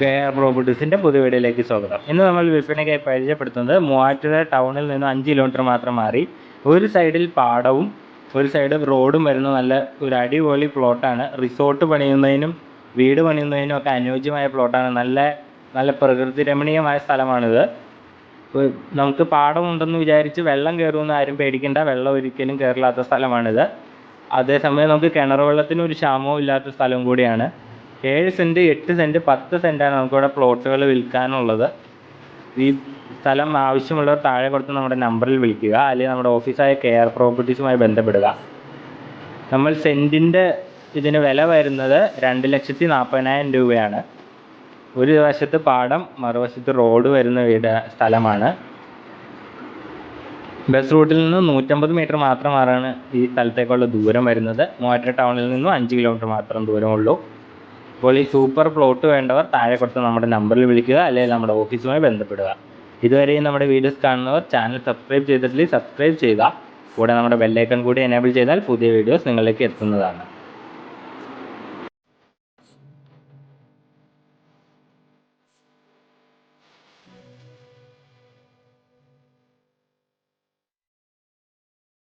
Care പ്രോപ്പർട്ടീസിൻ്റെ പുതിയ വീഡിയോയിലേക്ക് സ്വാഗതം. ഇന്ന് നമ്മൾ വിൽപ്പനയ്ക്കായി പരിചയപ്പെടുത്തുന്നത് മൂവാറ്റുപുഴ ടൗണിൽ നിന്ന് 5 കിലോമീറ്റർ മാത്രം മാറി ഒരു സൈഡിൽ പാടവും ഒരു സൈഡ് റോഡും വരുന്ന നല്ല ഒരു അടിപൊളി പ്ലോട്ടാണ്. റിസോർട്ട് പണിയുന്നതിനും വീട് പണിയുന്നതിനും ഒക്കെ അനുയോജ്യമായ പ്ലോട്ടാണ്. നല്ല പ്രകൃതി രമണീയമായ സ്ഥലമാണിത്. നമുക്ക് പാടമുണ്ടെന്ന് വിചാരിച്ച് വെള്ളം കയറുമെന്ന് ആരും പേടിക്കേണ്ട. വെള്ളം ഒരിക്കലും കയറില്ലാത്ത സ്ഥലമാണിത്. അതേസമയം നമുക്ക് കിണർ വെള്ളത്തിന് ഒരു ക്ഷാമവും ഇല്ലാത്ത സ്ഥലം കൂടിയാണ്. 7 സെൻറ്റ് 8 സെൻറ്റ് 10 സെൻറ്റാണ് നമുക്കിവിടെ പ്ലോട്ടുകൾ വിൽക്കാനുള്ളത്. ഈ സ്ഥലം ആവശ്യമുള്ളവർ താഴെ കൊടുത്ത് നമ്മുടെ നമ്പറിൽ വിളിക്കുക, അല്ലെങ്കിൽ നമ്മുടെ ഓഫീസായ കെയർ പ്രോപ്പർട്ടീസുമായി ബന്ധപ്പെടുക. നമ്മൾ സെൻറ്റിൻ്റെ ഇതിന് വില വരുന്നത് 2,40,000 രൂപയാണ്. ഒരു വശത്ത് പാടം, മറുവശത്ത് റോഡ് വരുന്ന സ്ഥലമാണ്. ബസ് റൂട്ടിൽ നിന്ന് 150 മീറ്റർ മാത്രമാണ് ഈ സ്ഥലത്തേക്കുള്ള ദൂരം വരുന്നത്. മൂവാറ്റുപുഴ ടൗണിൽ നിന്നും 5 കിലോമീറ്റർ മാത്രം ദൂരമുള്ളൂ. അപ്പോൾ ഈ സൂപ്പർ പ്ലോട്ട് വേണ്ടവർ താഴെ കൊടുത്ത് നമ്മുടെ നമ്പറിൽ വിളിക്കുക, അല്ലെങ്കിൽ നമ്മുടെ ഓഫീസുമായി ബന്ധപ്പെടുക. ഇതുവരെയും നമ്മുടെ വീഡിയോസ് കാണുന്നവർ ചാനൽ സബ്സ്ക്രൈബ് ചെയ്തിട്ടില്ലെങ്കിൽ സബ്സ്ക്രൈബ് ചെയ്യുക. കൂടെ നമ്മുടെ ബെല്ലൈക്കൺ കൂടി എനേബിൾ ചെയ്താൽ പുതിയ വീഡിയോസ് നിങ്ങളിലേക്ക് എത്തുന്നതാണ്.